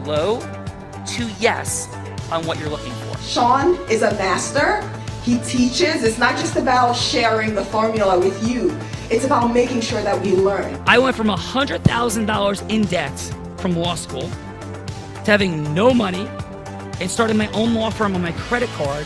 hello to yes on what you're looking for. Sean is a master. He teaches. It's not just about sharing the formula with you. It's about making sure that we learn. I went from $100,000 in debt from law school to having no money and starting my own law firm on my credit card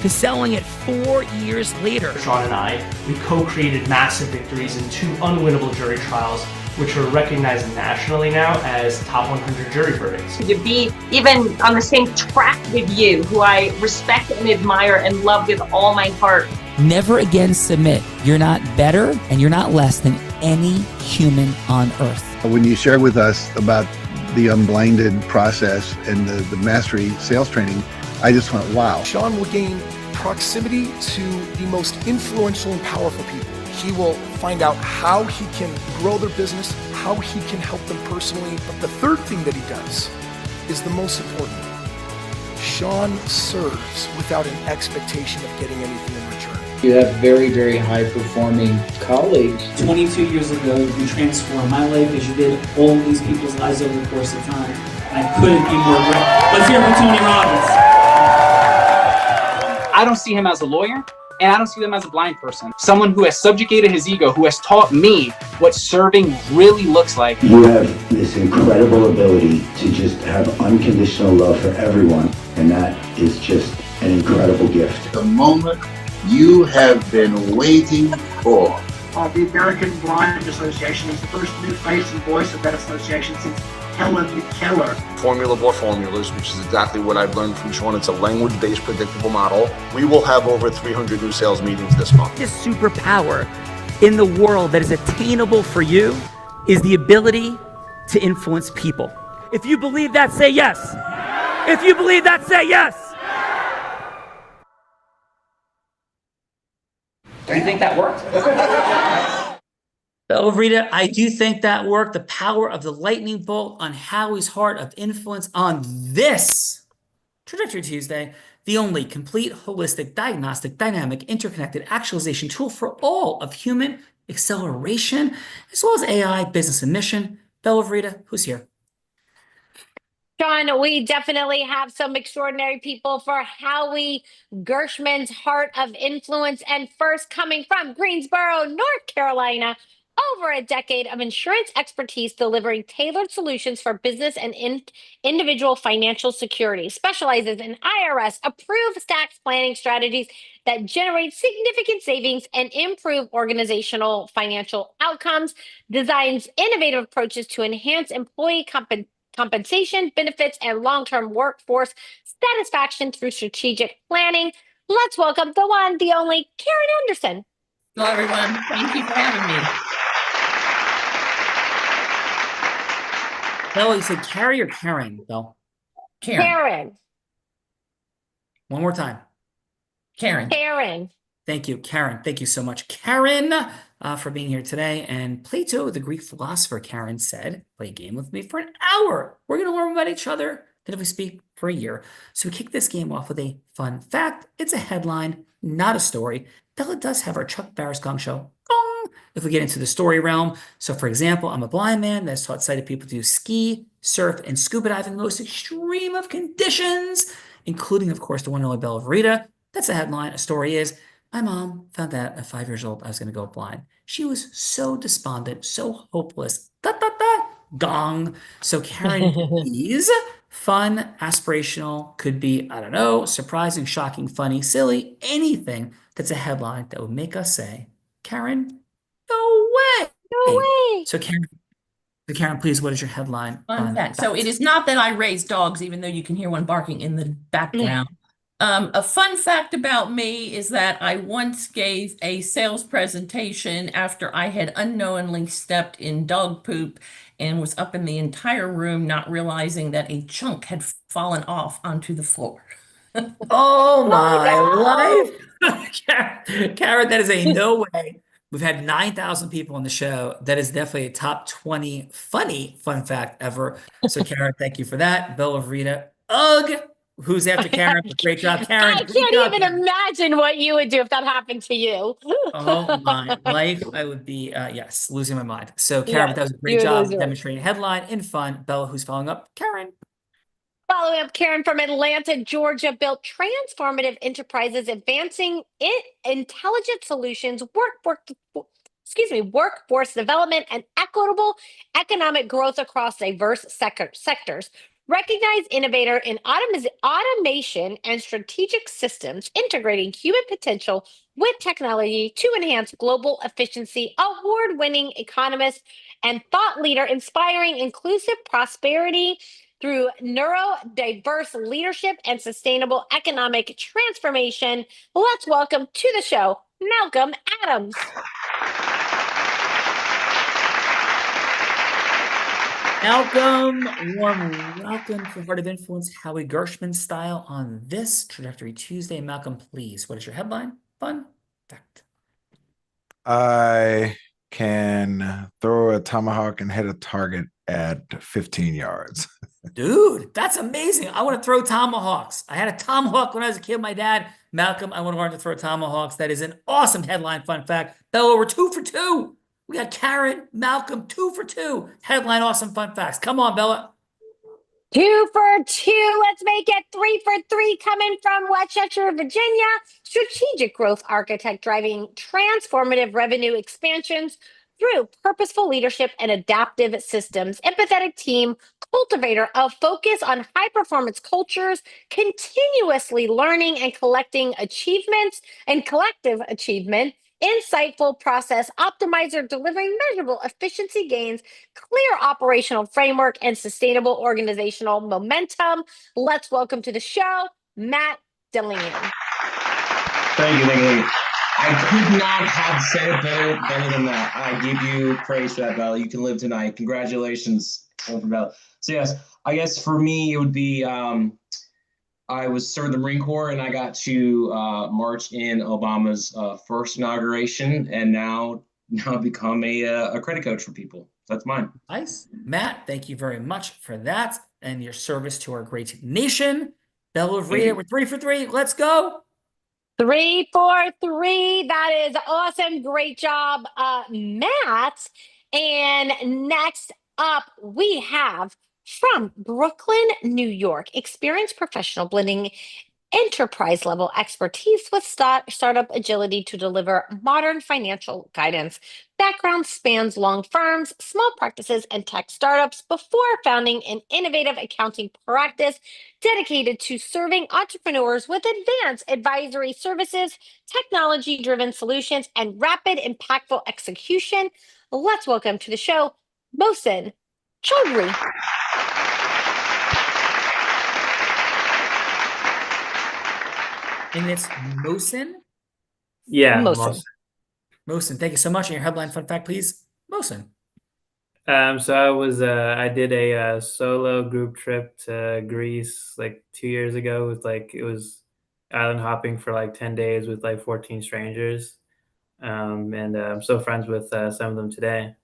to selling it 4 years later. Sean and I, we co-created massive victories in 2 unwinnable jury trials, which are recognized nationally now as top 100 jury verdicts. To be even on the same track with you, who I respect and admire and love with all my heart. Never again submit. You're not better and you're not less than any human on earth. When you shared with us about the unblinded process and the mastery sales training, I just went, wow. Sean will gain proximity to the most influential and powerful people. He will find out how he can grow their business, how he can help them personally. But the third thing that he does is the most important. Sean serves without an expectation of getting anything in return. You have very, very high-performing colleagues. 22 years ago, you transformed my life as you did all these people's lives over the course of time. And I couldn't be more grateful. Let's hear it for Tony Robbins. I don't see him as a lawyer, and I don't see him as a blind person. Someone who has subjugated his ego, who has taught me what serving really looks like. You have this incredible ability to just have unconditional love for everyone, and that is just an incredible gift. The moment you have been waiting for. The American Blind Association is the first new face and voice of that association since Helen Keller. Formula for formulas, which is exactly what I've learned from Sean. It's a language-based predictable model. We will have over 300 new sales meetings this month. This superpower in the world that is attainable for you is the ability to influence people. If you believe that, say yes. If you believe that, say yes. Do you think that worked? Rita, I do think that worked. The power of the lightning bolt on Howie's heart of influence on this Trajectory Tuesday, the only complete, holistic, diagnostic, dynamic, interconnected actualization tool for all of human acceleration, as well as AI, business, and mission. Bella Rita, who's here? Sean, we definitely have some extraordinary people for Howie Gershman's Heart of Influence. And first, coming from Greensboro, North Carolina, over a decade of insurance expertise delivering tailored solutions for business and individual financial security. Specializes in IRS approved tax planning strategies that generate significant savings and improve organizational financial outcomes. Designs innovative approaches to enhance employee compensation, benefits, and long-term workforce satisfaction through strategic planning. Let's welcome the one, the only, Karen Anderson. Hello, everyone. Thank you for having me. Bella, you said Carrie or Karen, Bill? Karen. One more time. Karen. Thank you, Karen. Thank you so much, Karen, for being here today. And Plato, the Greek philosopher, Karen said, play a game with me for an hour. We're going to learn about each other than if we speak for a year. So we kick this game off with a fun fact. It's a headline, not a story. Bella does have our Chuck Barris Gong Show. Gong! If we get into the story realm. So for example, I'm a blind man that's taught sighted people to do ski, surf, and scuba diving in the most extreme of conditions, including, of course, the one and only Bella Rita. That's a headline. A story is, my mom found out at 5 years old I was going to go blind. She was so despondent, so hopeless. Gong. So Karen, please, fun, aspirational, could be, I don't know, surprising, shocking, funny, silly, anything that's a headline that would make us say, Karen, no way. No way. So Karen, please, what is your headline? Fun fact. So it is not that I raise dogs, even though you can hear one barking in the background. A fun fact about me is that I once gave a sales presentation after I had unknowingly stepped in dog poop and was up in the entire room, not realizing that a chunk had fallen off onto the floor. Oh my life. Karen, that is a no way. We've had 9,000 people on the show. That is definitely a top 20 funny fun fact ever. So Karen, thank you for that. Bella Rita, ugh. Who's after Karen? Great job, Karen. I can't even imagine what you would do if that happened to you. Oh my life. I would be, yes, losing my mind. So Karen, that was a great job demonstrating headline in fun. Bella, who's following up? Karen. Following up, Karen from Atlanta, Georgia, built transformative enterprises, advancing intelligent solutions, workforce development, and equitable economic growth across diverse sectors. Recognized innovator in automation and strategic systems, integrating human potential with technology to enhance global efficiency, award-winning economist and thought leader, inspiring inclusive prosperity through neurodiverse leadership and sustainable economic transformation. Let's welcome to the show, Malcolm Adams. Malcolm, warm welcome to Heart of Influence, Howie Gershman style on this Trajectory Tuesday. Malcolm, please, what is your headline? Fun fact. I can throw a tomahawk and hit a target at 15 yards. Dude, that's amazing. I want to throw tomahawks. I had a tomahawk when I was a kid. My dad, Malcolm, I want to learn to throw tomahawks. That is an awesome headline. Fun fact. Bella, we're 2 for 2. We got Karen, Malcolm, 2 for 2. Headline, awesome fun facts. Come on, Bella. 2 for 2. Let's make it 3 for 3. Coming from West Cheshire, Virginia. Strategic growth architect driving transformative revenue expansions through purposeful leadership and adaptive systems. Empathetic team, cultivator of focus on high performance cultures, continuously learning and collecting achievements and collective achievement. Insightful process optimizer, delivering measurable efficiency gains, clear operational framework, and sustainable organizational momentum. Let's welcome to the show, Matt Dillingham. Thank you. I could not have said it better than that. I give you praise for that, Bella. You can live tonight. Congratulations, Bella. So yes, I guess for me it would be I was served the Marine Corps, and I got to march in Obama's first inauguration, and now become a credit coach for people. That's mine. Nice. Matt, thank you very much for that and your service to our great nation. Bella Vreda, we're 3 for 3. Let's go. 3 for 3. That is awesome. Great job, Matt. And next up, we have from Brooklyn, New York, experienced professional blending enterprise level expertise with startup agility to deliver modern financial guidance. Background spans long firms, small practices, and tech startups before founding an innovative accounting practice dedicated to serving entrepreneurs with advanced advisory services, technology-driven solutions, and rapid, impactful execution. Let's welcome to the show, Mohsen Chaudhry. And it's Mohsen? Yeah, Mohsen, thank you so much. And your headline fun fact, please. Mohsen. So I did a solo group trip to Greece like 2 years ago. It was island hopping for like 10 days with like 14 strangers. And I'm still friends with some of them today.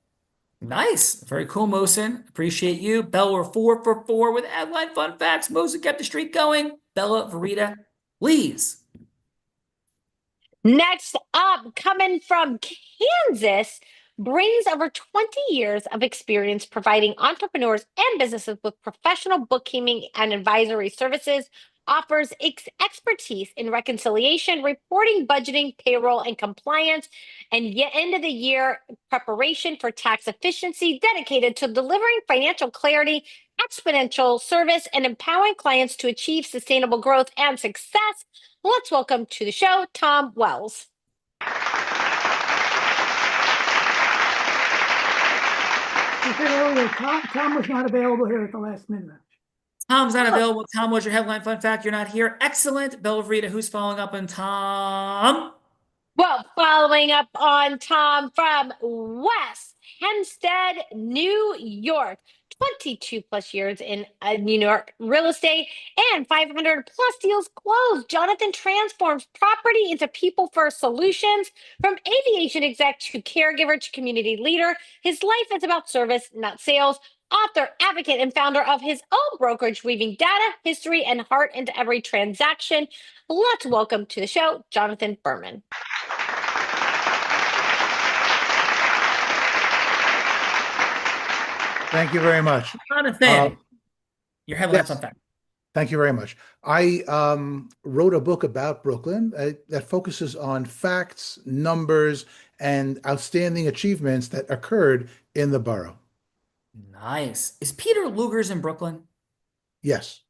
Nice. Very cool, Mohsen. Appreciate you. Bella, we're 4 for 4 with headline fun facts. Mohsen kept the streak going. Bella Vreda, please. Next up, coming from Kansas, brings over 20 years of experience providing entrepreneurs and businesses with professional bookkeeping and advisory services, offers expertise in reconciliation, reporting, budgeting, payroll, and compliance, and end of the year preparation for tax efficiency, dedicated to delivering financial clarity, exponential service, and empowering clients to achieve sustainable growth and success. Let's welcome to the show, Tom Wells. Tom was not available here at the last minute. Tom's not available. Tom, what's your headline fun fact? You're not here. Excellent. Bella Vreda, who's following up on Tom? Well, following up on Tom from West Hempstead, New York. 22 plus years in New York real estate and 500 plus deals closed. Jonathan transforms property into people first solutions. From aviation exec to caregiver to community leader, his life is about service, not sales. Author, advocate, and founder of his own brokerage, weaving data, history, and heart into every transaction. Let's welcome to the show, Jonathan Berman. Thank you very much. Jonathan, your headline fun fact. Thank you very much. I wrote a book about Brooklyn that focuses on facts, numbers, and outstanding achievements that occurred in the borough. Nice. Is Peter Luger's in Brooklyn? Yes.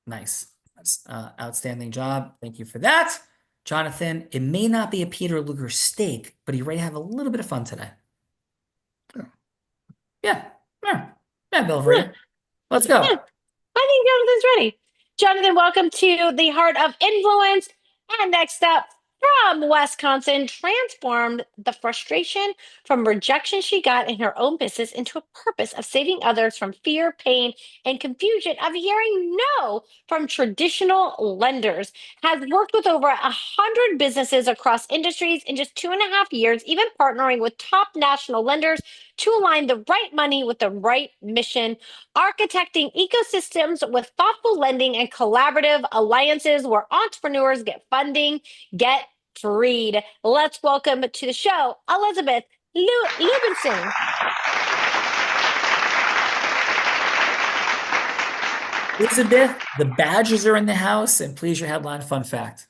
Nice. That's outstanding job. Thank you for that. Jonathan, it may not be a Peter Luger steak, but you ready to have a little bit of fun today? Yeah. Yeah, Bill Verita. Let's go. Yeah, I think Jonathan's ready. Jonathan, welcome to the Heart of Influence. And next up, from Wisconsin, transformed the frustration from rejection she got in her own business into a purpose of saving others from fear, pain, and confusion of hearing no from traditional lenders. Has worked with over 100 businesses across industries in just 2.5 years, even partnering with top national lenders to align the right money with the right mission, architecting ecosystems with thoughtful lending and collaborative alliances where entrepreneurs get funding, get freed. Let's welcome to the show, Elizabeth Lubinson. Elizabeth, the badges are in the house, and please, your headline fun fact.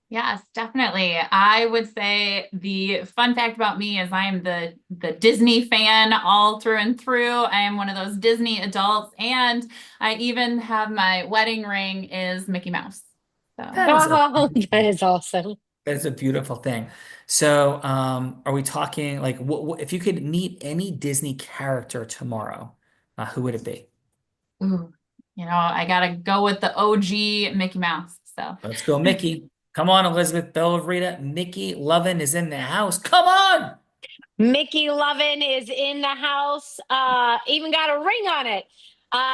Yes, definitely. I would say the fun fact about me is I am the Disney fan all through and through. I am one of those Disney adults, and I even have my wedding ring is Mickey Mouse. So That is awesome. That is a beautiful thing. So, are we talking like what if you could meet any Disney character tomorrow, who would it be? Ooh, I gotta go with the OG Mickey Mouse. So Let's go, Mickey. Come on, Elizabeth Bellavita. Mickey Lovin is in the house. Come on. Mickey Lovin is in the house. Even got a ring on it.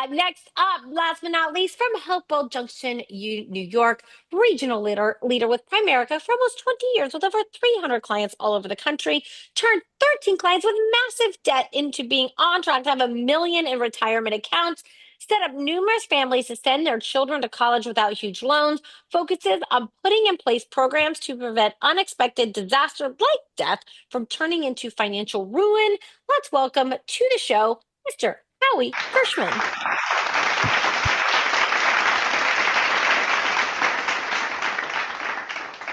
Next up, last but not least, from Hopewell Junction, New York, regional leader with Primerica for almost 20 years with over 300 clients all over the country, turned 13 clients with massive debt into being on track to have $1 million in retirement accounts, set up numerous families to send their children to college without huge loans, focuses on putting in place programs to prevent unexpected disaster like death from turning into financial ruin. Let's welcome to the show, Mr. Howie Gershman.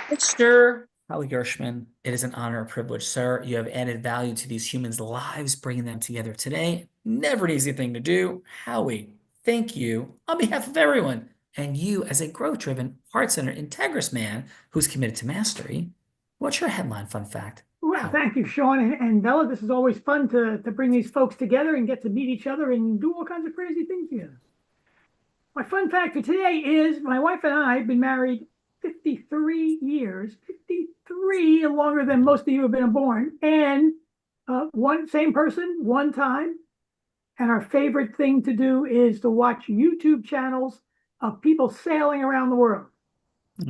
Mr. Howie Gershman, it is an honor and privilege, sir. You have added value to these humans' lives, bringing them together today. Never an easy thing to do. Howie, thank you on behalf of everyone. And you, as a growth-driven, heart-centered, integrous man who's committed to mastery, what's your headline fun fact? Well, thank you, Sean and Bella. This is always fun to bring these folks together and get to meet each other and do all kinds of crazy things together. My fun fact for today is my wife and I have been married 53 years, 53 longer than most of you have been born, and same person, one time. And our favorite thing to do is to watch YouTube channels of people sailing around the world.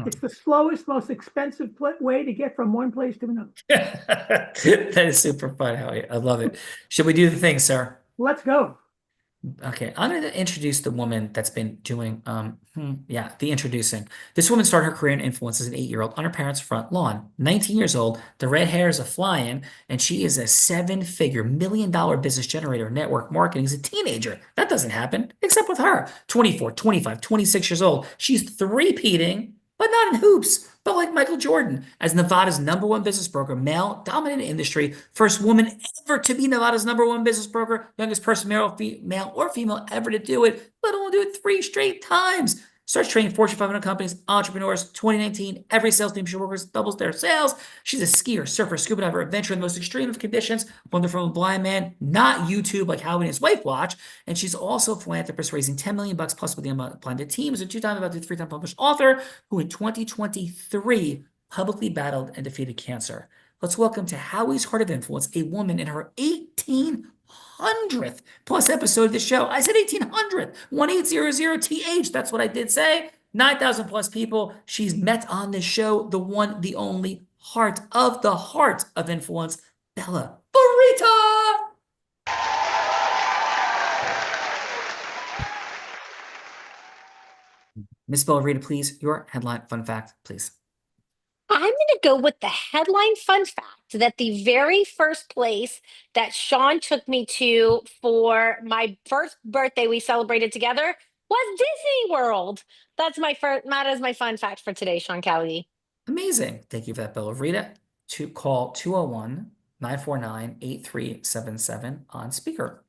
It's the slowest, most expensive way to get from one place to another. That is super fun, Howie. I love it. Should we do the thing, sir? Let's go. Okay, I'm going to introduce the woman that's been doing, the introducing. This woman started her career in influence as an 8-year-old on her parents' front lawn. 19 years old, the red hairs are flying, and she is a 7-figure, $1 million business generator, network marketing as a teenager. That doesn't happen, except with her. 24, 25, 26 years old. She's three-peating, but not in hoops, but like Michael Jordan, as Nevada's #1 business broker, male-dominated industry, first woman ever to be Nevada's #1 business broker, youngest person, male or female, ever to do it, let alone do it 3 straight times. Starts training Fortune 500 companies, entrepreneurs. 2019, every sales team she works with doubles their sales. She's a skier, surfer, scuba diver, adventurer in the most extreme of conditions. Wonder from a blind man, not YouTube like Howie and his wife watch. And she's also a philanthropist, raising $10 million plus with the Unblinded team. Is a 2-time, about 3-time published author who in 2023 publicly battled and defeated cancer. Let's welcome to Howie's Heart of Influence, a woman in her 1800th plus episode of the show. I said 1800th, 1800th. That's what I did say. 9,000 plus people she's met on this show. The one, the only heart of influence, Bella Burrita. Miss Bella Burrita, please, your headline fun fact, please. I'm going to go with the headline fun fact that the very first place that Sean took me to for my first birthday we celebrated together, was Disney World. That is my fun fact for today, Sean Kelly. Amazing. Thank you for that, Bella Rita. To call 201-949-8377 on speaker.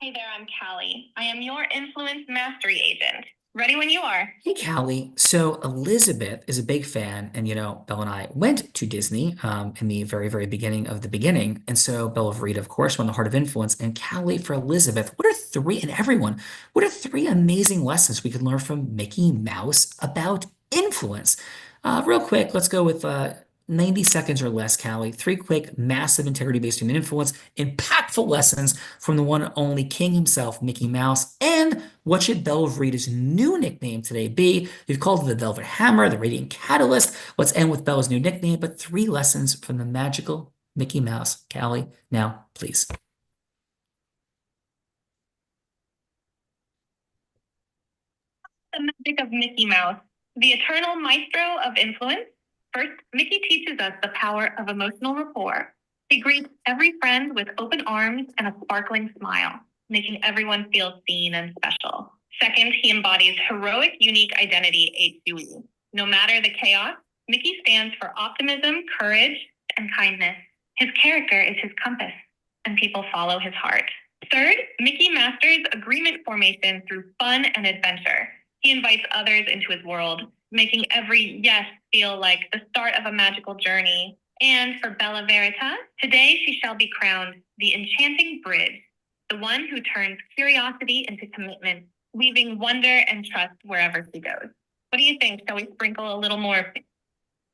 Hey there, I'm Callie. I am your influence mastery agent. Ready when you are. Hey, Callie. So Elizabeth is a big fan, and Bella and I went to Disney in the very, very beginning of the beginning. And so Bella Rita, of course, won the Heart of Influence. And Callie, for Elizabeth, what are three amazing lessons we can learn from Mickey Mouse about influence? Real quick, let's go with 90 seconds or less, Callie. Three quick, massive integrity-based human influence, impactful lessons from the one and only king himself, Mickey Mouse. And what should Bella Rita's new nickname today be? We've called it the Velvet Hammer, the Radiant Catalyst. Let's end with Bella's new nickname, but three lessons from the magical Mickey Mouse. Callie, now, please. The magic of Mickey Mouse, the eternal maestro of influence. First, Mickey teaches us the power of emotional rapport. He greets every friend with open arms and a sparkling smile, making everyone feel seen and special. Second, he embodies heroic, unique identity, HUE. No matter the chaos, Mickey stands for optimism, courage, and kindness. His character is his compass, and people follow his heart. Third, Mickey masters agreement formation through fun and adventure. He invites others into his world, making every yes feel like the start of a magical journey. And for Bella Verita, today she shall be crowned the enchanting bridge, the one who turns curiosity into commitment, weaving wonder and trust wherever she goes. What do you think? Shall we sprinkle a little more?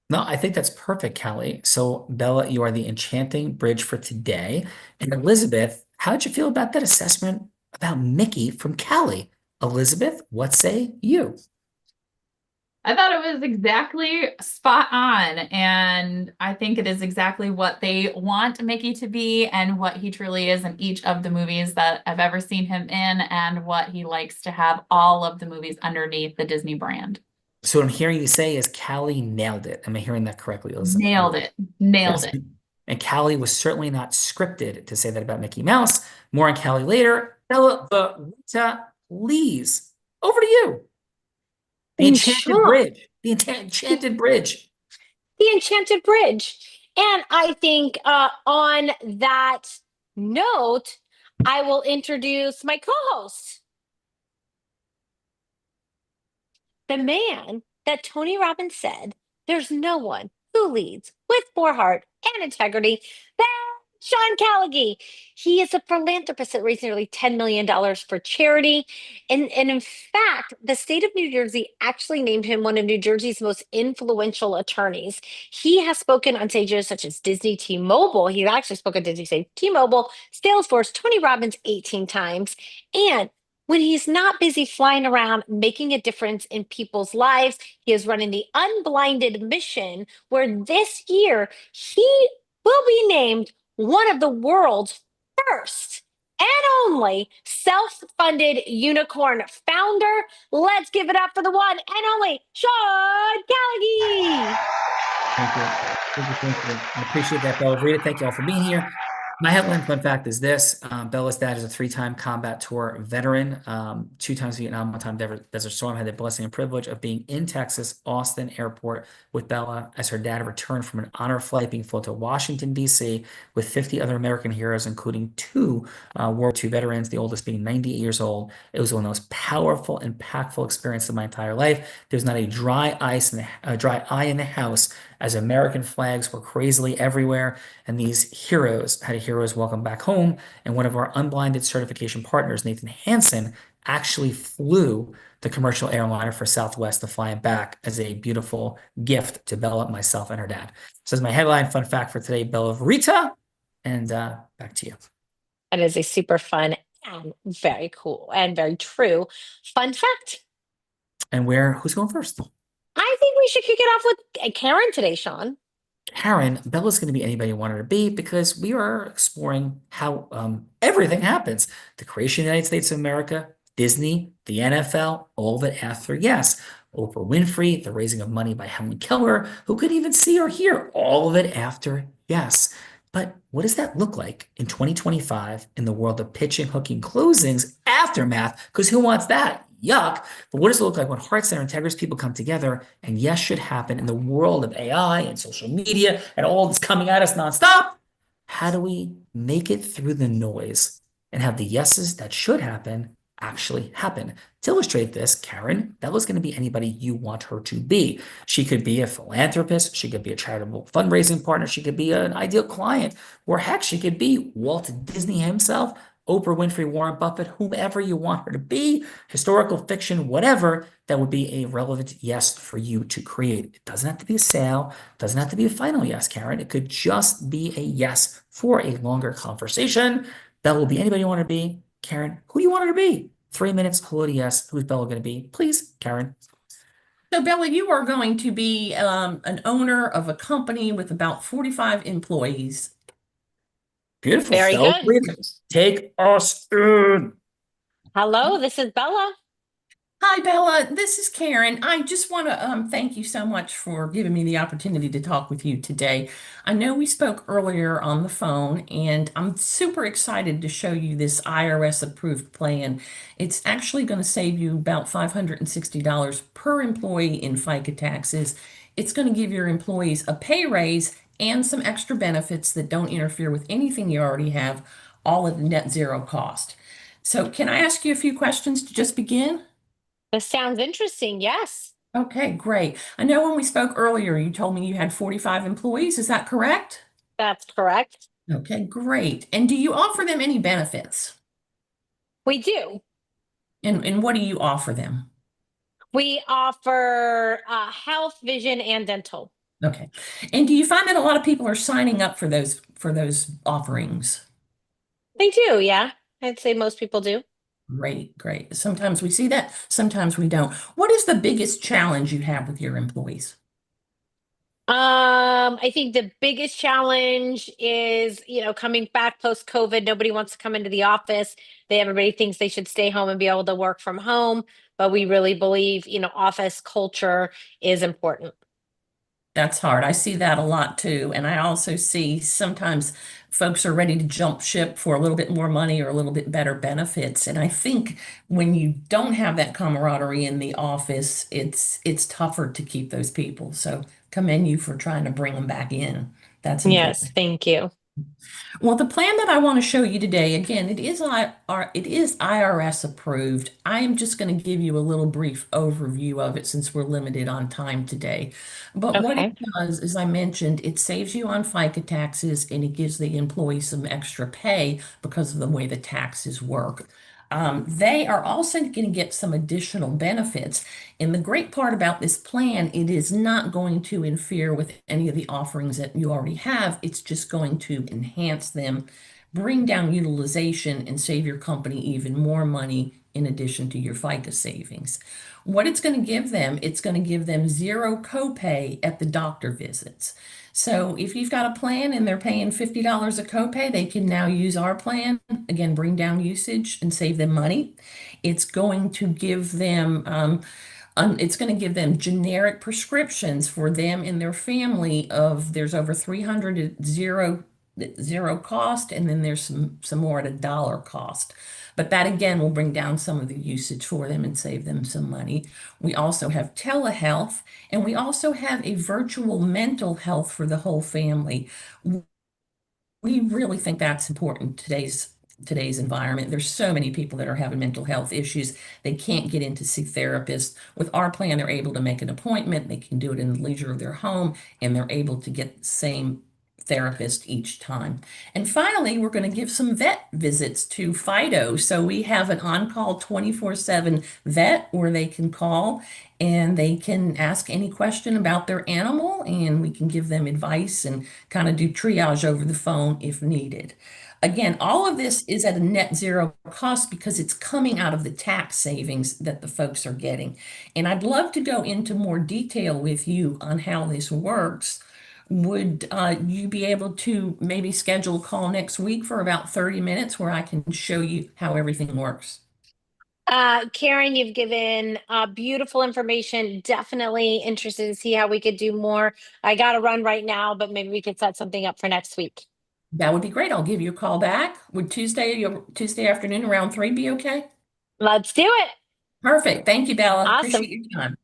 No, I think that's perfect, Callie. So, Bella, you are the enchanting bridge for today. And Elizabeth, how did you feel about that assessment about Mickey from Callie? Elizabeth, what say you? I thought it was exactly spot on. And I think it is exactly what they want Mickey to be and what he truly is in each of the movies that I've ever seen him in, and what he likes to have all of the movies underneath the Disney brand. So what I'm hearing you say is Callie nailed it. Am I hearing that correctly, Elizabeth? Nailed it. Nailed Yes. it. And Callie was certainly not scripted to say that about Mickey Mouse. More on Callie later. Bella Verita, please, over to you. The Enchanted Bridge. The Enchanted Bridge. The Enchanted Bridge. And I think on that note, I will introduce my co-host, the man that Tony Robbins said, there's no one who leads with more heart and integrity than Sean Callagy. He is a philanthropist that raised nearly $10 million for charity. And in fact, the state of New Jersey actually named him one of New Jersey's most influential attorneys. He has spoken on stages such as Disney, T-Mobile. He's actually spoken at Disney, T-Mobile, Salesforce, Tony Robbins 18 times. And when he's not busy flying around making a difference in people's lives, he is running the Unblinded Mission, where this year he will be named one of the world's first and only self-funded unicorn founder. Let's give it up for the one and only Sean Callagy. Thank you. Thank you. I appreciate that, Bella Verita. Thank you all for being here. My headline fun fact is this. Bella's dad is a 3-time combat tour veteran, 2 times Vietnam, 1 time Desert Storm. Had the blessing and privilege of being in Texas, Austin Airport with Bella as her dad returned from an honor flight being flown to Washington, D.C. with 50 other American heroes, including 2 World War II veterans, the oldest being 98 years old. It was one of the most powerful, impactful experiences of my entire life. There's not a dry eye in the house as American flags were crazily everywhere, and these heroes had a hero's welcome back home. And one of our unblinded certification partners, Nathan Hansen, actually flew the commercial airliner for Southwest to fly it back as a beautiful gift to Bella, myself, and her dad. So that's my headline fun fact for today, Bella Verita. And back to you. That is a super fun and very cool and very true fun fact. And who's going first? I think we should kick it off with Karen today, Sean. Karen, Bella's going to be anybody you want her to be because we are exploring how everything happens. The creation of the United States of America, Disney, the NFL, all of it after yes. Oprah Winfrey, the raising of money by Helen Keller, who could even see or hear all of it after yes. But what does that look like in 2025 in the world of pitching, hooking, closings, aftermath? Because who wants that? Yuck. But what does it look like when heart center integrous people come together and yes should happen in the world of AI and social media and all that's coming at us nonstop? How do we make it through the noise and have the yeses that should happen actually happen? To illustrate this, Karen, Bella's going to be anybody you want her to be. She could be a philanthropist. She could be a charitable fundraising partner. She could be an ideal client. Or heck, she could be Walt Disney himself, Oprah Winfrey, Warren Buffett, whomever you want her to be, historical fiction, whatever, that would be a relevant yes for you to create. It doesn't have to be a sale, doesn't have to be a final yes, Karen. It could just be a yes for a longer conversation. That will be anybody you want her to be. Karen, who do you want her to be? 3 minutes, hello to yes. Who's Bella going to be? Please, Karen. So Bella, you are going to be an owner of a company with about 45 employees. Beautiful. Very Bella, good. please take us in. Hello, this is Bella. Hi, Bella. This is Karen. I just want to thank you so much for giving me the opportunity to talk with you today. I know we spoke earlier on the phone, and I'm super excited to show you this IRS-approved plan. It's actually going to save you about $560 per employee in FICA taxes. It's going to give your employees a pay raise and some extra benefits that don't interfere with anything you already have, all at a net zero cost. So can I ask you a few questions to just begin? This sounds interesting. Yes. Okay, great. I know when we spoke earlier, you told me you had 45 employees. Is that correct? That's correct. Okay, great. And do you offer them any benefits? We do. And what do you offer them? We offer health, vision, and dental. Okay. And do you find that a lot of people are signing up for those offerings? They do, yeah. I'd say most people do. Great, great. Sometimes we see that, sometimes we don't. What is the biggest challenge you have with your employees? I think the biggest challenge is, coming back post-COVID, nobody wants to come into the office. Everybody thinks they should stay home and be able to work from home, but we really believe, office culture is important. That's hard. I see that a lot too. And I also see sometimes folks are ready to jump ship for a little bit more money or a little bit better benefits. And I think when you don't have that camaraderie in the office, it's tougher to keep those people. So commend you for trying to bring them back in. That's important. Yes, thank you. Well, the plan that I want to show you today, again, it is IRS approved. I am just going to give you a little brief overview of it since we're limited on time today. But what it does, as I mentioned, it saves you on FICA taxes and it gives the employee some extra pay because of the way the taxes work. They are also going to get some additional benefits. And the great part about this plan, it is not going to interfere with any of the offerings that you already have. It's just going to enhance them, bring down utilization, and save your company even more money in addition to your FICA savings. What it's going to give them, it's going to give them zero copay at the doctor visits. So if you've got a plan and they're paying $50 a copay, they can now use our plan, again, bring down usage and save them money. It's going to give them generic prescriptions for them and their family there's over 300 at zero cost, and then there's some more at $1 cost. But that again will bring down some of the usage for them and save them some money. We also have telehealth, and we also have a virtual mental health for the whole family. We really think that's important today's environment. There's so many people that are having mental health issues. They can't get in to see therapists. With our plan, they're able to make an appointment. They can do it in the leisure of their home, and they're able to get the same therapist each time. And finally, we're going to give some vet visits to Fido. So we have an on-call 24/7 vet where they can call and they can ask any question about their animal, and we can give them advice and kind of do triage over the phone if needed. Again, all of this is at a net zero cost because it's coming out of the tax savings that the folks are getting. And I'd love to go into more detail with you on how this works. Would you be able to maybe schedule a call next week for about 30 minutes where I can show you how everything works? Karen, you've given beautiful information. Definitely interested to see how we could do more. I got to run right now, but maybe we could set something up for next week. That would be great. I'll give you a call back. Would Tuesday afternoon around 3 be okay? Let's do it. Perfect. Thank you, Bella. Awesome. Appreciate your time.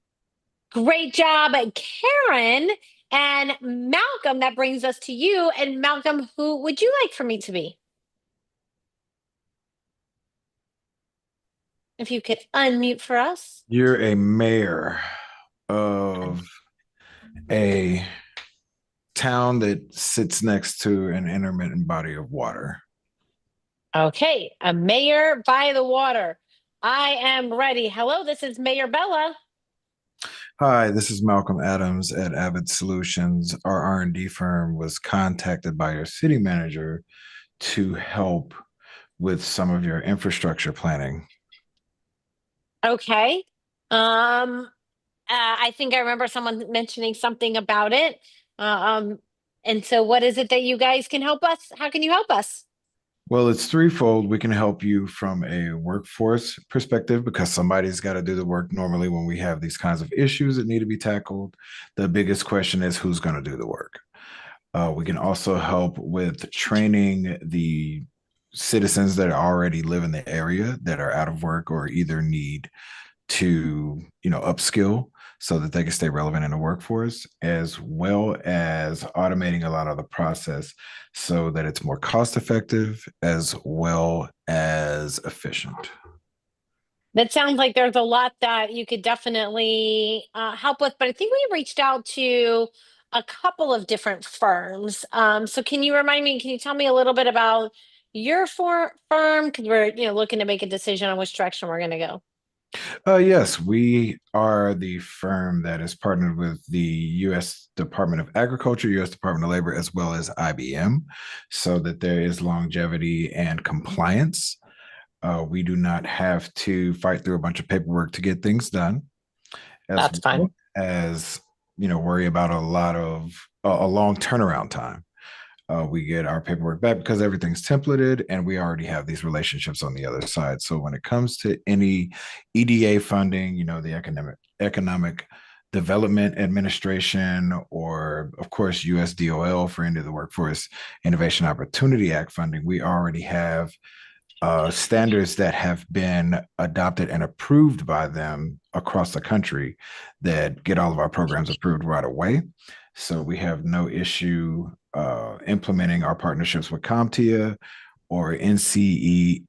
Great job, Karen and Malcolm. That brings us to you. And Malcolm, who would you like for me to be? If you could unmute for us. You're a mayor of a town that sits next to an intermittent body of water. Okay, a mayor by the water. I am ready. Hello, this is Mayor Bella. Hi, this is Malcolm Adams at Avid Solutions. Our R&D firm was contacted by your city manager to help with some of your infrastructure planning. Okay. I think I remember someone mentioning something about it. And so what is it that you guys can help us? How can you help us? Well, it's threefold. We can help you from a workforce perspective because somebody's got to do the work normally when we have these kinds of issues that need to be tackled. The biggest question is who's going to do the work. We can also help with training the citizens that already live in the area that are out of work or either need to, upskill so that they can stay relevant in the workforce, as well as automating a lot of the process so that it's more cost effective as well as efficient. That sounds like there's a lot that you could definitely help with, but I think we reached out to a couple of different firms. So can you tell me a little bit about your firm? Because we're looking to make a decision on which direction we're going to go. Yes, we are the firm that is partnered with the U.S. Department of Agriculture, U.S. Department of Labor, as well as IBM, so that there is longevity and compliance. We do not have to fight through a bunch of paperwork to get things done. That's fine. As worry about a long turnaround time. We get our paperwork back because everything's templated and we already have these relationships on the other side. So when it comes to any EDA funding, the economic development administration, or of course, USDOL for any of the Workforce Innovation Opportunity Act funding, we already have standards that have been adopted and approved by them across the country that get all of our programs approved right away. So we have no issue implementing our partnerships with CompTIA or NCCER,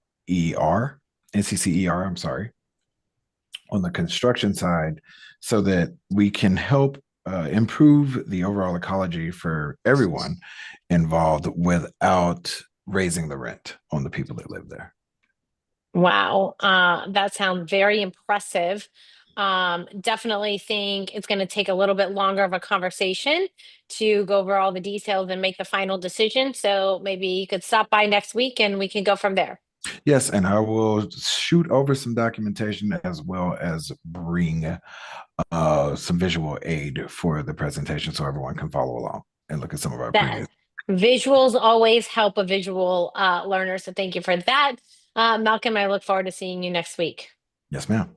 on the construction side, so that we can help improve the overall ecology for everyone involved without raising the rent on the people that live there. Wow, that sounds very impressive. Definitely think it's going to take a little bit longer of a conversation to go over all the details and make the final decision. So maybe you could stop by next week and we can go from there. Yes, and I will shoot over some documentation as well as bring some visual aid for the presentation so everyone can follow along and look at some of our previous. Visuals always help a visual learner. So thank you for that. Malcolm, I look forward to seeing you next week. Yes, ma'am.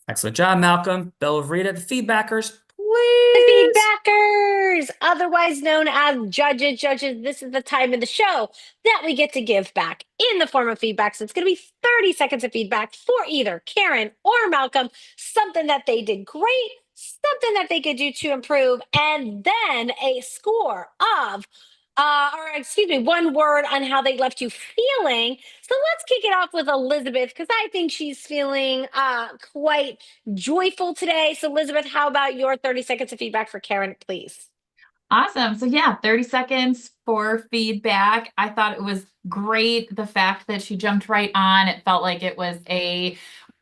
Excellent job, Malcolm. Bella Rita, the feedbackers, The please. feedbackers, otherwise known as judges. Judges, this is the time of the show that we get to give back in the form of feedback. So it's going to be 30 seconds of feedback for either Karen or Malcolm, something that they did great, something that they could do to improve, and then a score of one word on how they left you feeling. So let's kick it off with Elizabeth, because I think she's feeling quite joyful today. So Elizabeth, how about your 30 seconds of feedback for Karen, please? Awesome. So yeah, 30 seconds for feedback. I thought it was great. The fact that she jumped right on, it felt like it was a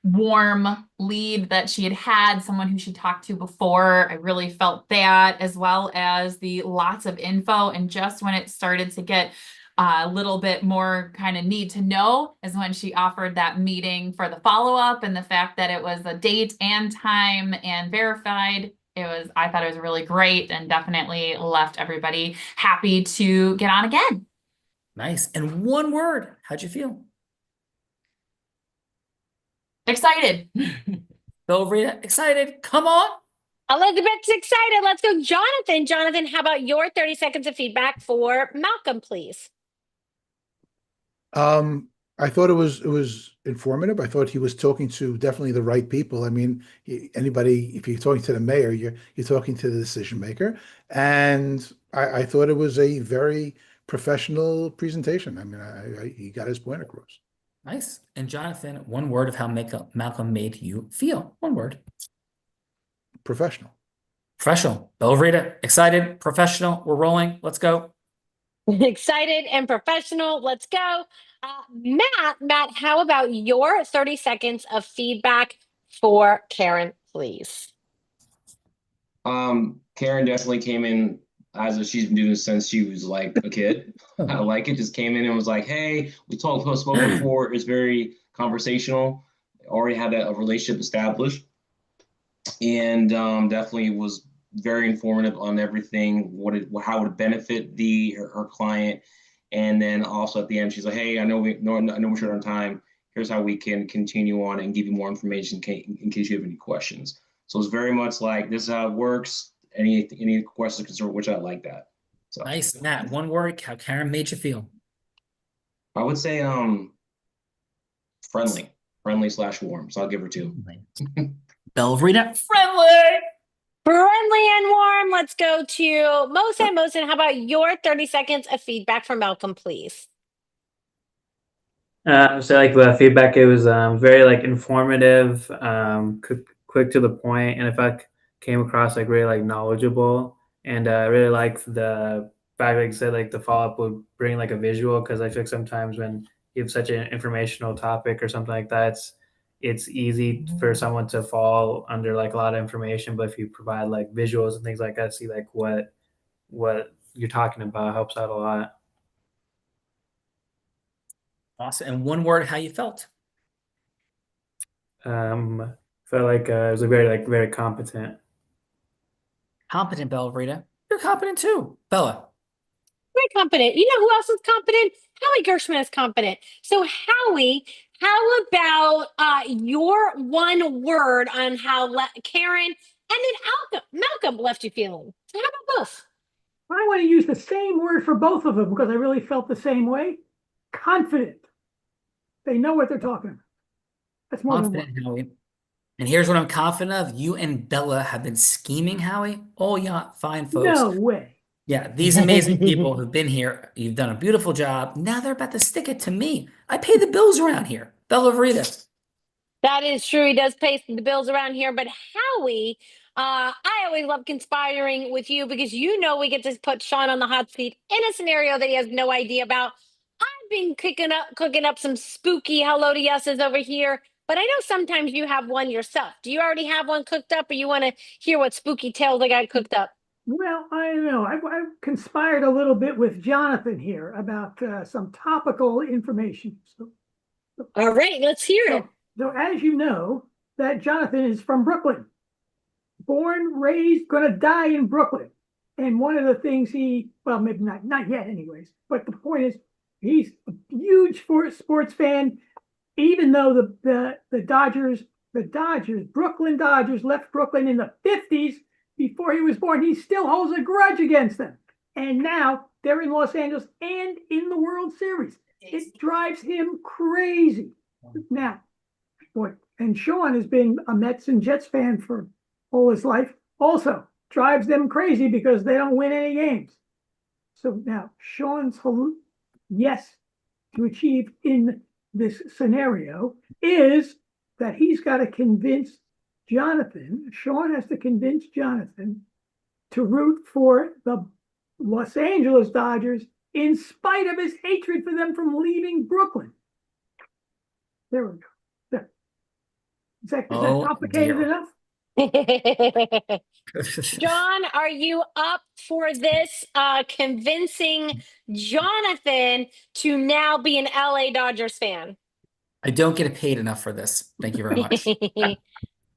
warm lead that she had someone who she talked to before. I really felt that, as well as the lots of info. And just when it started to get a little bit more kind of need to know is when she offered that meeting for the follow-up, and the fact that it was a date and time and verified. I thought it was really great and definitely left everybody happy to get on again. Nice. And one word, how'd you feel? Excited. Bella Rita, excited. Come on. Elizabeth's excited. Let's go, Jonathan. Jonathan, how about your 30 seconds of feedback for Malcolm, please? I thought it was informative. I thought he was talking to definitely the right people. I mean, anybody, if you're talking to the mayor, you're talking to the decision maker. And I thought it was a very professional presentation. I mean, he got his point across. Nice. And Jonathan, one word of how Malcolm made you feel. One word. Professional. Professional. Belvrita, excited, professional. We're rolling. Let's go. Excited and professional. Let's go. Matt, how about your 30 seconds of feedback for Karen, please? Karen definitely came in as she's been doing this since she was like a kid. I like it. Just came in and was like, "Hey, we spoke before. It's very conversational. Already had that relationship established, and definitely was very informative on everything. How it would benefit her client, and then also at the end, she's like, "Hey, I know we're short on time. Here's how we can continue on and give you more information in case you have any questions." So it's very much like, this is how it works. Any questions, concerns, which I like that. So nice. Matt, one word, how Karen made you feel. I would say friendly / warm. So I'll give her 2. Belvrita, Friendly and warm. Let's go to Mohsen. Mohsen, how about your 30 seconds of feedback for Malcolm, please? So like the feedback, it was very like informative, quick to the point, and if I came across like really like knowledgeable, and I really liked the fact, like I said, like the follow up would bring like a visual, because I feel like sometimes when you have such an informational topic or something like that, it's easy for someone to fall under like a lot of information, but if you provide like visuals and things like that, see like what you're talking about, helps out a lot. Awesome. And one word, how you felt. Felt like it was a very competent. Competent, Belvrita. You're competent too, Bella. Very competent. You know who else is competent? Howie Gershman is competent. So Howie, how about your one word on how Karen and then Malcolm left you feeling? So how about both? I want to use the same word for both of them because I really felt the same way. Confident. They know what they're talking about. That's more than Confident, Howie. And here's what I'm confident of. You and Bella have been scheming, Howie. Oh, yeah, fine, folks. No way. Yeah, these amazing people who've been here. You've done a beautiful job. Now they're about to stick it to me. I pay the bills around here. Belvrita. That is true. He does pay the bills around here. But Howie, I always love conspiring with you because you know we get to put Sean on the hot seat in a scenario that he has no idea about. I've been cooking up some spooky hello to yeses over here. But I know sometimes you have one yourself. Do you already have one cooked up, or you want to hear what spooky tales I got cooked up? Well, I know. I've conspired a little bit with Jonathan here about some topical information. All right, let's hear it. So as you know, that Jonathan is from Brooklyn. Born, raised, gonna die in Brooklyn. And one of the things well, maybe not yet anyways, but the point is he's a huge sports fan, even though the Dodgers, Brooklyn Dodgers left Brooklyn in the 50s before he was born. He still holds a grudge against them. And now they're in Los Angeles and in the World Series. It drives him crazy. Now, and Sean has been a Mets and Jets fan for all his life. Also drives them crazy because they don't win any games. So now Sean's yes to achieve in this scenario is that he's got to convince Jonathan. Sean has to convince Jonathan to root for the Los Angeles Dodgers in spite of his hatred for them from leaving Brooklyn. There we go. There. Is that complicated enough? John, are you up for this? Convincing Jonathan to now be an LA Dodgers fan. I don't get paid enough for this. Thank you very much.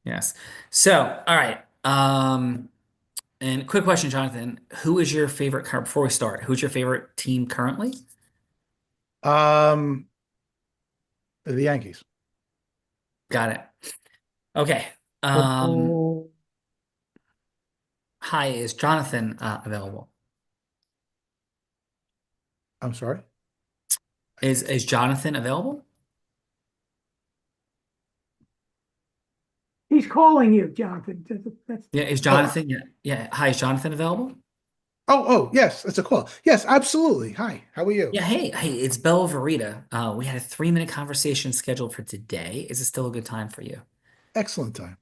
Yes. So, all right. And quick question, Jonathan. Who is your favorite before we start? Who's your favorite team currently? The Yankees. Got it. Okay. Hi, is Jonathan available? I'm sorry? Is Jonathan available? He's calling you, Jonathan. That's Yeah, is Jonathan? Yeah. Hi, is Jonathan available? Oh, yes, it's a call. Yes, absolutely. Hi, how are you? Yeah, hey, it's Bella Verita. We had a 3-minute conversation scheduled for today. Is it still a good time for you? Excellent time.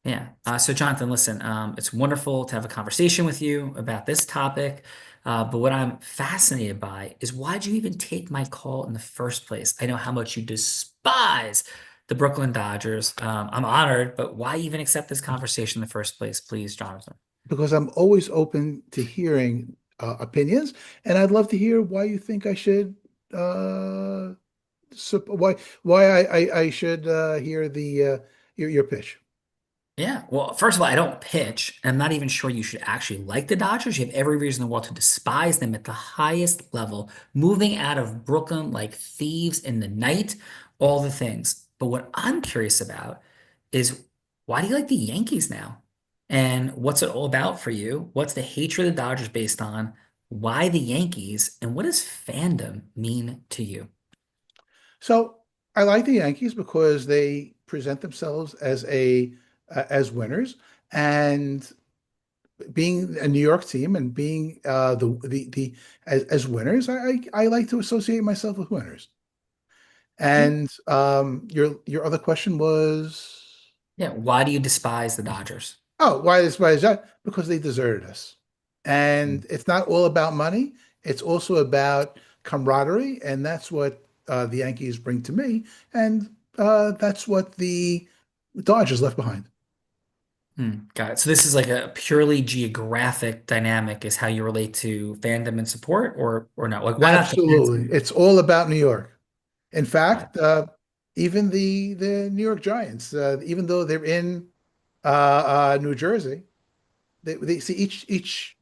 Yeah. So Jonathan, listen, it's wonderful to have a conversation with you about this topic. But what I'm fascinated by is why'd you even take my call in the first place? I know how much you despise the Brooklyn Dodgers. I'm honored, but why even accept this conversation in the first place, please, Jonathan? Because I'm always open to hearing opinions, and I'd love to hear why you think I should why I should hear the your pitch. Yeah. Well, first of all, I don't pitch. I'm not even sure you should actually like the Dodgers. You have every reason in the world to despise them at the highest level, moving out of Brooklyn like thieves in the night, all the things. But what I'm curious about is why do you like the Yankees now? And what's it all about for you? What's the hatred of the Dodgers based on? Why the Yankees? And what does fandom mean to you? So I like the Yankees because they present themselves as winners, and being a New York team and being the as winners, I like to associate myself with winners. And your other question was, Yeah, why do you despise the Dodgers? oh, why is that? Because they deserted us. And it's not all about money. It's also about camaraderie, and that's what the Yankees bring to me, and that's what the Dodgers left behind. Got it. So this is like a purely geographic dynamic is how you relate to fandom and support, or not? Like why not the Absolutely. It's all about New York. In fact, even the New York Giants, even though they're in New Jersey, they see each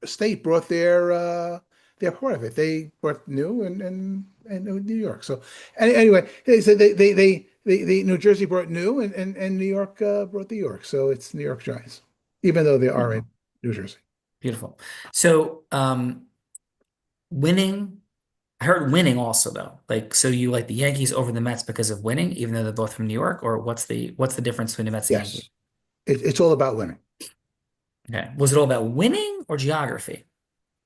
state brought their part of it. They brought New and New York. So anyway, they New Jersey brought New and New York brought the York. So it's New York Giants, even though they are in New Jersey. Beautiful. So winning, I heard winning also though. Like so you like the Yankees over the Mets because of winning, even though they're both from New York, or what's the difference between the Mets and Yes, Yankees? it's all about winning. Okay. Was it all about winning or geography?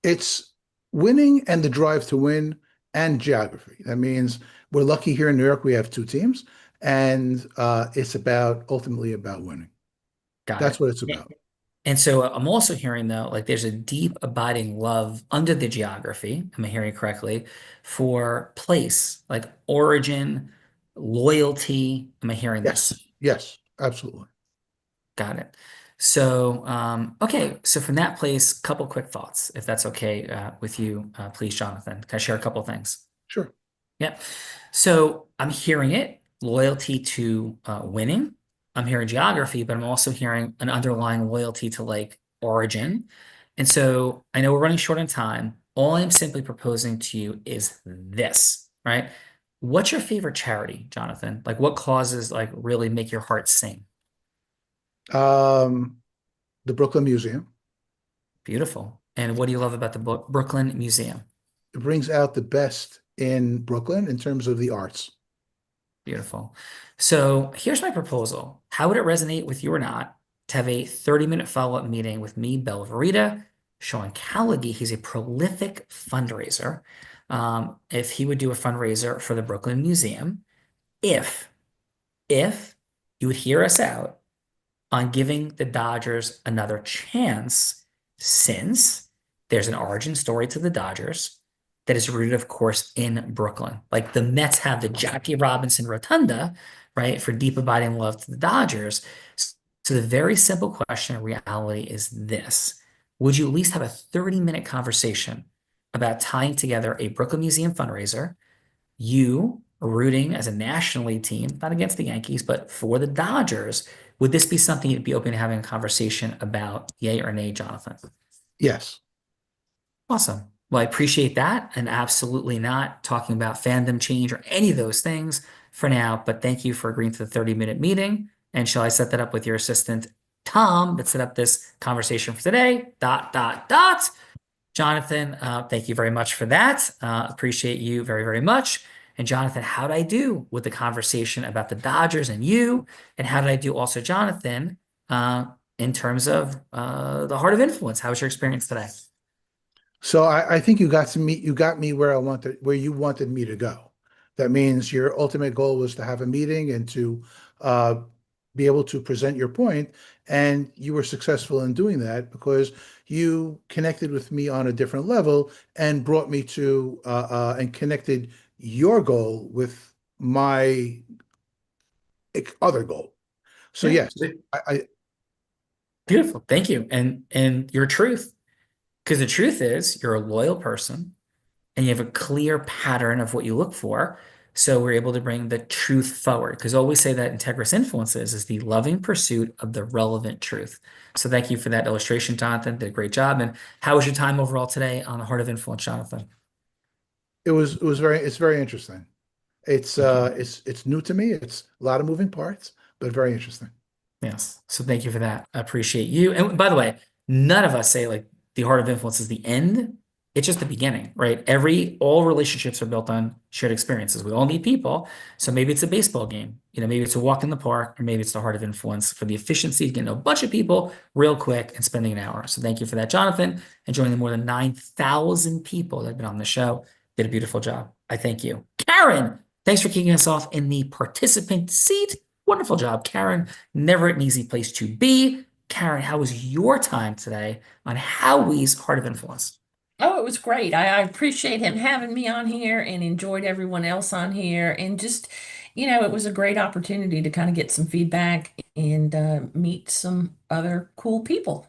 It's winning and the drive to win and geography. That means we're lucky here in New York, we have two teams, and it's ultimately about winning. That's what it's about. And so I'm also hearing though, like there's a deep abiding love under the geography, am I hearing correctly, for place, like origin, loyalty. Am I hearing this? Yes, absolutely. Got it. So, okay. So from that place, couple quick thoughts, if that's okay with you, please, Jonathan. Can I share a couple things? Sure. Yep. So I'm hearing it, loyalty to winning. I'm hearing geography, but I'm also hearing an underlying loyalty to like origin. And so I know we're running short on time. All I'm simply proposing to you is this, right? What's your favorite charity, Jonathan? Like what causes like really make your heart sing? The Brooklyn Museum. Beautiful. And what do you love about the Brooklyn Museum? It brings out the best in Brooklyn in terms of the arts. Beautiful. So here's my proposal. How would it resonate with you or not to have a 30-minute follow-up meeting with me, Bella Verita, Sean Callaghy? He's a prolific fundraiser. If he would do a fundraiser for the Brooklyn Museum, if you would hear us out on giving the Dodgers another chance, since there's an origin story to the Dodgers that is rooted, of course, in Brooklyn. Like the Mets have the Jackie Robinson Rotunda, right, for deep abiding love to the Dodgers. So the very simple question in reality is this. Would you at least have a 30-minute conversation about tying together a Brooklyn Museum fundraiser, you rooting as a National League team, not against the Yankees, but for the Dodgers? Would this be something you'd be open to having a conversation about, yay or nay, Jonathan? Yes. Awesome. Well, I appreciate that, and absolutely not talking about fandom change or any of those things for now, but thank you for agreeing to the 30-minute meeting. And shall I set that up with your assistant, Tom, that set up this conversation for today? ... Jonathan, thank you very much for that. Appreciate you very, very much. And Jonathan, how did I do with the conversation about the Dodgers and you? And how did I do also, Jonathan, in terms of the Heart of Influence? How was your experience today? So I think you got me where you wanted me to go. That means your ultimate goal was to have a meeting and to be able to present your point, and you were successful in doing that because you connected with me on a different level and brought me to and connected your goal with my other goal. So Yeah. yes, I Beautiful. Thank you. And your truth. Because the truth is you're a loyal person and you have a clear pattern of what you look for. So we're able to bring the truth forward. Because I always say that Integris Influences is the loving pursuit of the relevant truth. So thank you for that illustration, Jonathan. Did a great job. And how was your time overall today on the Heart of Influence, Jonathan? it's very interesting. It's new to me. It's a lot of moving parts, but very interesting. Yes. So thank you for that. I appreciate you. And by the way, none of us say like the Heart of Influence is the end. It's just the beginning, right? All relationships are built on shared experiences. We all meet people. So maybe it's a baseball game, maybe it's a walk in the park, or maybe it's the Heart of Influence for the efficiency of getting a bunch of people real quick and spending an hour. So thank you for that, Jonathan, and joining the more than 9,000 people that have been on the show. Did a beautiful job. I thank you. Karen, thanks for kicking us off in the participant seat. Wonderful job, Karen. Never an easy place to be. Karen, how was your time today on Howie's Heart of Influence? Oh, it was great. I appreciate him having me on here and enjoyed everyone else on here. And just, it was a great opportunity to kind of get some feedback and meet some other cool people.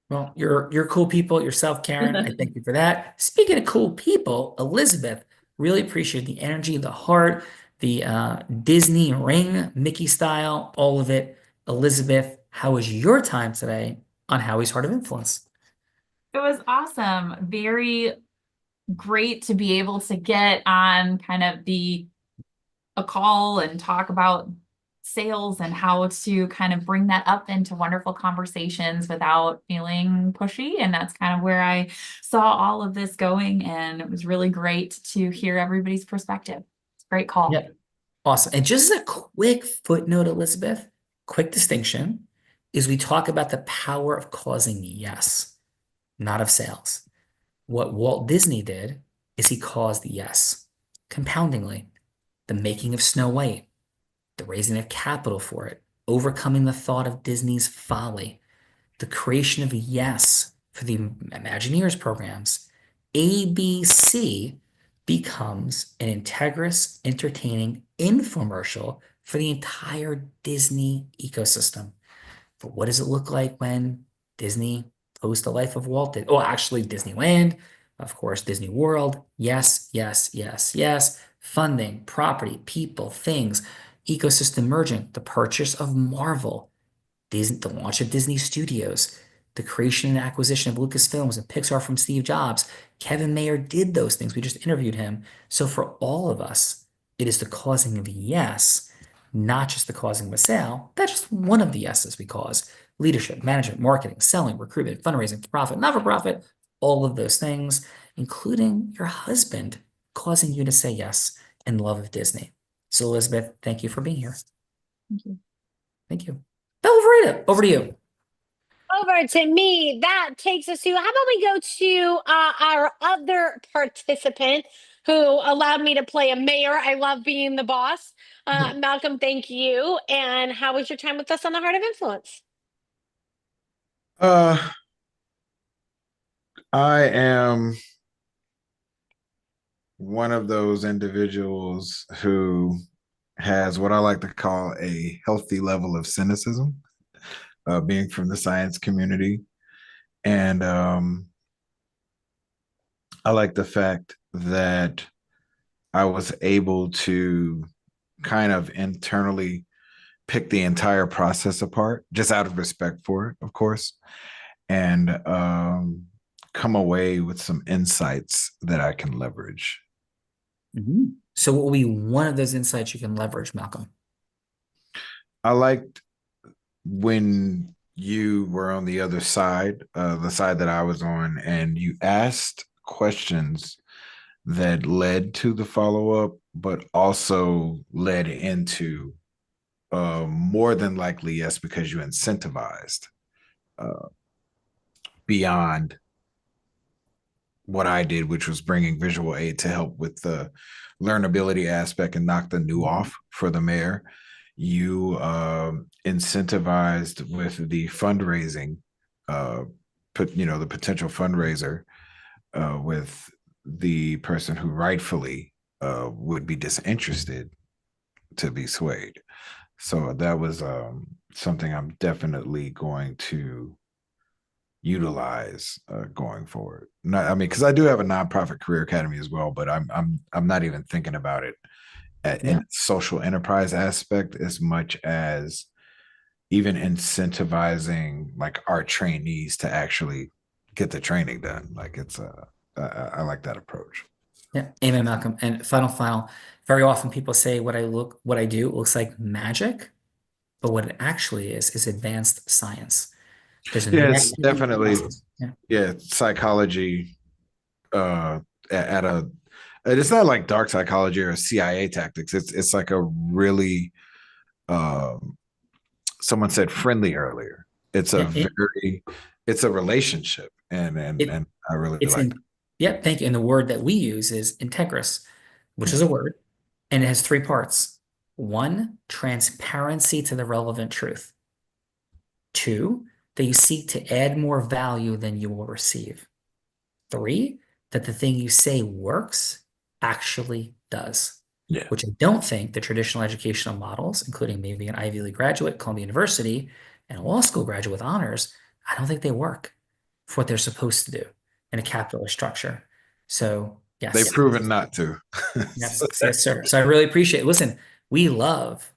Well, you're cool people yourself, Karen. I thank you for that. Speaking of cool people, Elizabeth, really appreciate the energy, the heart, the Disney ring, Mickey style, all of it. Elizabeth, how was your time today on Howie's Heart of Influence? It was awesome. Very great to be able to get on kind of a call and talk about sales and how to kind of bring that up into wonderful conversations without feeling pushy. And that's kind of where I saw all of this going. And it was really great to hear everybody's perspective. It's a great call. Yeah. Awesome. And just as a quick footnote, Elizabeth, quick distinction is we talk about the power of causing yes, not of sales. What Walt Disney did is he caused yes, compoundingly, the making of Snow White, the raising of capital for it, overcoming the thought of Disney's folly, the creation of yes for the Imagineers programs. ABC becomes an Integris entertaining infomercial for the entire Disney ecosystem. But what does it look like when Disney post the life of Walt did? Oh, actually Disneyland, of course, Disney World. Yes, yes, yes, yes. Funding, property, people, things, ecosystem merging, the purchase of Marvel, Disney, the launch of Disney Studios, the creation and acquisition of Lucasfilms and Pixar from Steve Jobs. Kevin Mayer did those things. We just interviewed him. So for all of us, it is the causing of yes, not just the causing of a sale. That's just one of the yeses we cause. Leadership, management, marketing, selling, recruitment, fundraising, profit, not-for-profit, all of those things, including your husband causing you to say yes in love of Disney. So Elizabeth, thank you for being here. Thank you. Thank you. Belverita, over to you. Over to me. That takes us to, how about we go to our other participant who allowed me to play a mayor. I love being the boss. Malcolm, thank you. And how was your time with us on the Heart of Influence? I am one of those individuals who has what I like to call a healthy level of cynicism, being from the science community. And I like the fact that I was able to kind of internally pick the entire process apart, just out of respect for it, of course, and come away with some insights that I can leverage. Mm-hmm. So what will be one of those insights you can leverage, Malcolm? I liked when you were on the other side, the side that I was on, and you asked questions that led to the follow-up, but also led into more than likely yes, because you incentivized beyond what I did, which was bringing visual aid to help with the learnability aspect and knock the new off for the mayor. You incentivized with the fundraising, the potential fundraiser with the person who rightfully would be disinterested to be swayed. So that was something I'm definitely going to utilize going forward. Because I do have a nonprofit career academy as well, but I'm not even thinking about it in social enterprise aspect as much as even incentivizing like our trainees to actually get the training done. Like I like that approach. Yeah, amen, Malcolm. And final. Very often people say what I do looks like magic, but what it actually is advanced science. There's a it's definitely yeah. Psychology at a it's not like dark psychology or CIA tactics. It's like a really someone said friendly earlier. It's a it's a relationship and I really like it. Thank you. And the word that we use is integrous, which is a word, and it has 3 parts. 1, transparency to the relevant truth. 2, that you seek to add more value than you will receive. 3, that the thing you say works actually does. Yeah. Which I don't think the traditional educational models, including maybe an Ivy League graduate, Columbia University, and a law school graduate with honors, I don't think they work for what they're supposed to do in a capitalist structure. So yes. They've proven not to. Yes, sir. So I really appreciate it. Listen, we love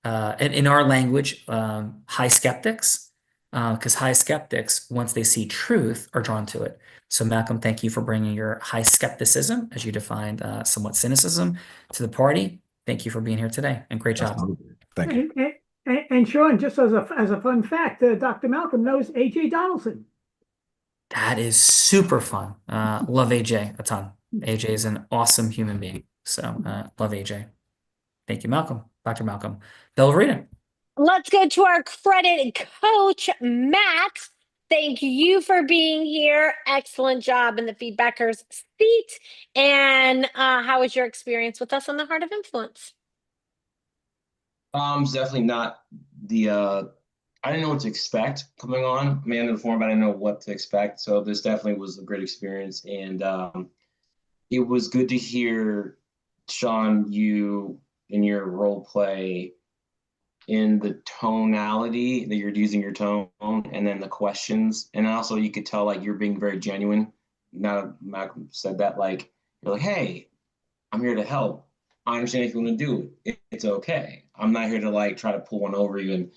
in our language, high skeptics, because high skeptics, once they see truth, are drawn to it. So Malcolm, thank you for bringing your high skepticism, as you defined, somewhat cynicism, to the party. Thank you for being here today, and great job. Thank you. And Sean, just as a fun fact, Dr. Malcolm knows AJ Donaldson. That is super fun. Love AJ a ton. AJ is an awesome human being. So love AJ. Thank you, Malcolm. Dr. Malcolm. Belverita. Let's go to our credit coach, Matt. Thank you for being here. Excellent job in the feedbacker's seat. And how was your experience with us on the Heart of Influence? It's definitely not the I didn't know what to expect coming on. I mean, in the forum, but I didn't know what to expect. So this definitely was a great experience. And it was good to hear, Sean, you in your role play in the tonality that you're using your tone and then the questions. And also you could tell like you're being very genuine. Now that Malcolm said that, like, you're like, hey, I'm here to help. I understand if you want to do it. It's okay. I'm not here to like try to pull one over you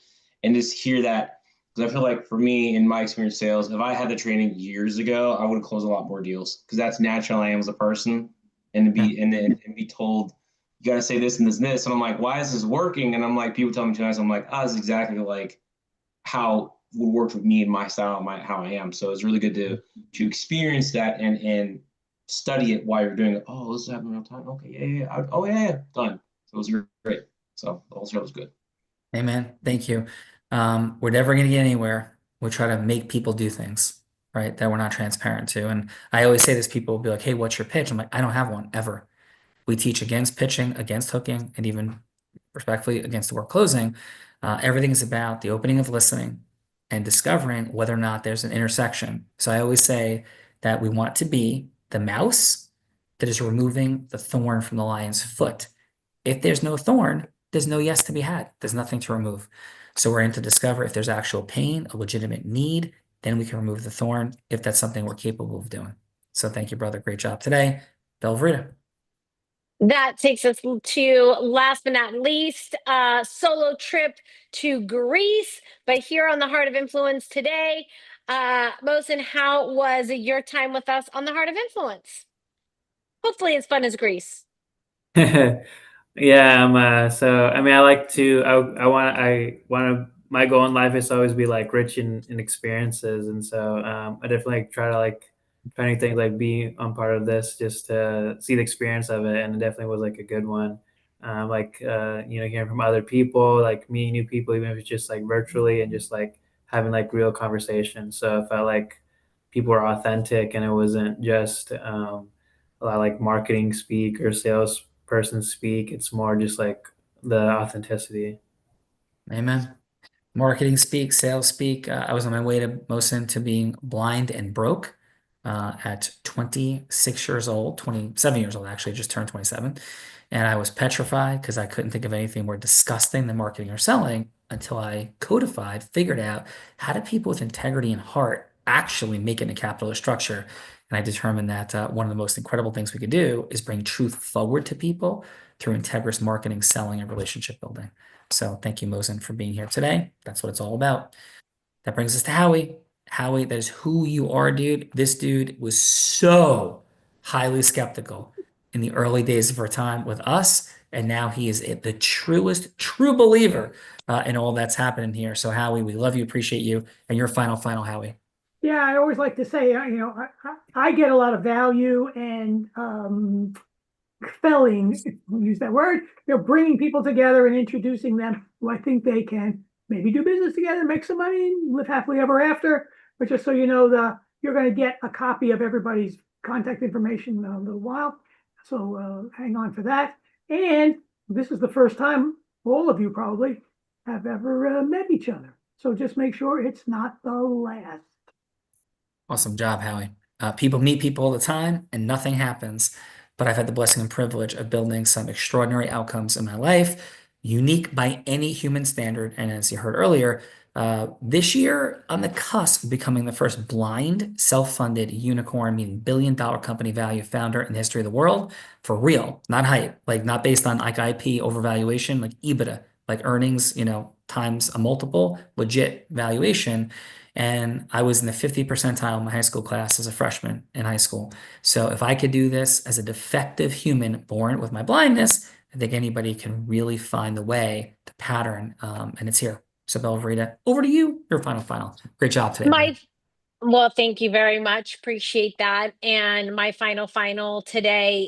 and just hear that. Because I feel like for me, in my experience sales, if I had the training years ago, I would have closed a lot more deals because that's naturally I am as a person. And to be and be told, you got to say this and this and this. And I'm like, why is this working? And I'm like, people tell me too nice. I'm like, this is exactly like how it would work with me and my style, how I am. So it's really good to experience that and study it while you're doing it. Oh, this is happening real time. Okay, yeah. Done. So it was great. So the whole show was good. Amen. Thank you. We're never going to get anywhere. We try to make people do things, right, that we're not transparent to. And I always say this, people will be like, hey, what's your pitch? I'm like, I don't have one ever. We teach against pitching, against hooking, and even respectfully against the word closing. Everything is about the opening of listening and discovering whether or not there's an intersection. So I always say that we want to be the mouse that is removing the thorn from the lion's foot. If there's no thorn, there's no yes to be had. There's nothing to remove. So we're in to discover if there's actual pain, a legitimate need, then we can remove the thorn if that's something we're capable of doing. So thank you, brother. Great job today. Belverita. That takes us to, last but not least, solo trip to Greece. But here on the Heart of Influence today, Mohsen, how was your time with us on the Heart of Influence? Hopefully as fun as Greece. Yeah, so I mean, I like to. I want to my goal in life is to always be like rich in experiences, and so I definitely try to like try anything like be on part of this just to see the experience of it, and it definitely was like a good one. Hearing from other people, like meeting new people, even if it's just like virtually, and just like having like real conversations. So I felt like people were authentic, and it wasn't just a lot of like marketing speak or salesperson speak. It's more just like the authenticity. Amen. Marketing speak, sales speak. I was on my way to Mosin to being blind and broke at 26 years old, 27 years old, actually, just turned 27. And I was petrified because I couldn't think of anything more disgusting than marketing or selling until I figured out how do people with integrity and heart actually make it in a capitalist structure. And I determined that one of the most incredible things we could do is bring truth forward to people through integrous marketing, selling, and relationship building. So thank you, Mosin, for being here today. That's what it's all about. That brings us to Howie. Howie, that is who you are, dude. This dude was so highly skeptical in the early days of our time with us, and now he is the truest, true believer in all that's happening here. So Howie, we love you, appreciate you, and your final, Howie. Yeah, I always like to say, I get a lot of value and felling, we'll use that word, bringing people together and introducing them who I think they can maybe do business together, make some money, live happily ever after. But just so you know, you're going to get a copy of everybody's contact information in a little while. So hang on for that. And this is the first time all of you probably have ever met each other. So just make sure it's not the last. Awesome job, Howie. People meet people all the time and nothing happens. But I've had the blessing and privilege of building some extraordinary outcomes in my life, unique by any human standard. And as you heard earlier, this year, on the cusp of becoming the first blind, self-funded unicorn, meaning billion-dollar company value founder in the history of the world, for real, not hype, like not based on like IP overvaluation, like EBITDA, like earnings, times a multiple, legit valuation. And I was in the 50th percentile in my high school class as a freshman in high school. So if I could do this as a defective human born with my blindness, I think anybody can really find the way, the pattern, and it's here. So Belverita, over to you. Your final. Great job today. Well, thank you very much. Appreciate that. And my final today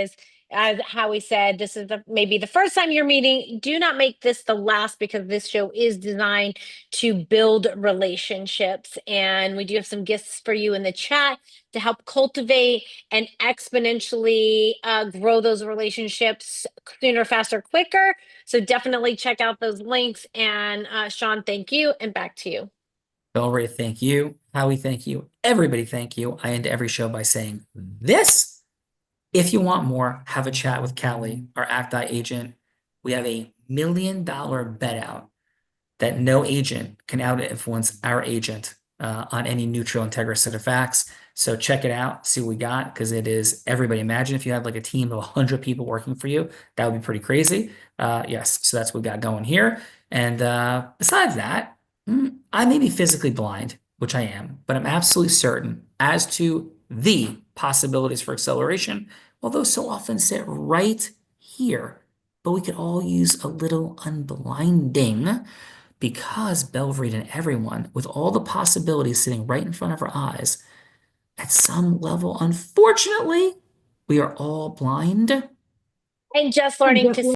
is, as Howie said, this is maybe the first time you're meeting. Do not make this the last, because this show is designed to build relationships. And we do have some gifts for you in the chat to help cultivate and exponentially grow those relationships sooner, faster, quicker. So definitely check out those links. And Sean, thank you. And back to you. Belverita, thank you. Howie, thank you. Everybody, thank you. I end every show by saying this. If you want more, have a chat with Callie, our ACTI agent. We have $1 million bet out that no agent can out-influence our agent on any neutral, integrous set of facts. So check it out, see what we got, because it is everybody. Imagine if you had like a team of 100 people working for you. That would be pretty crazy. Yes, so that's what we got going here. And besides that, I may be physically blind, which I am, but I'm absolutely certain as to the possibilities for acceleration, although so often sit right here. But we could all use a little unblinding, because Belverita and everyone, with all the possibilities sitting right in front of our eyes, at some level, unfortunately, we are all blind. And just learning to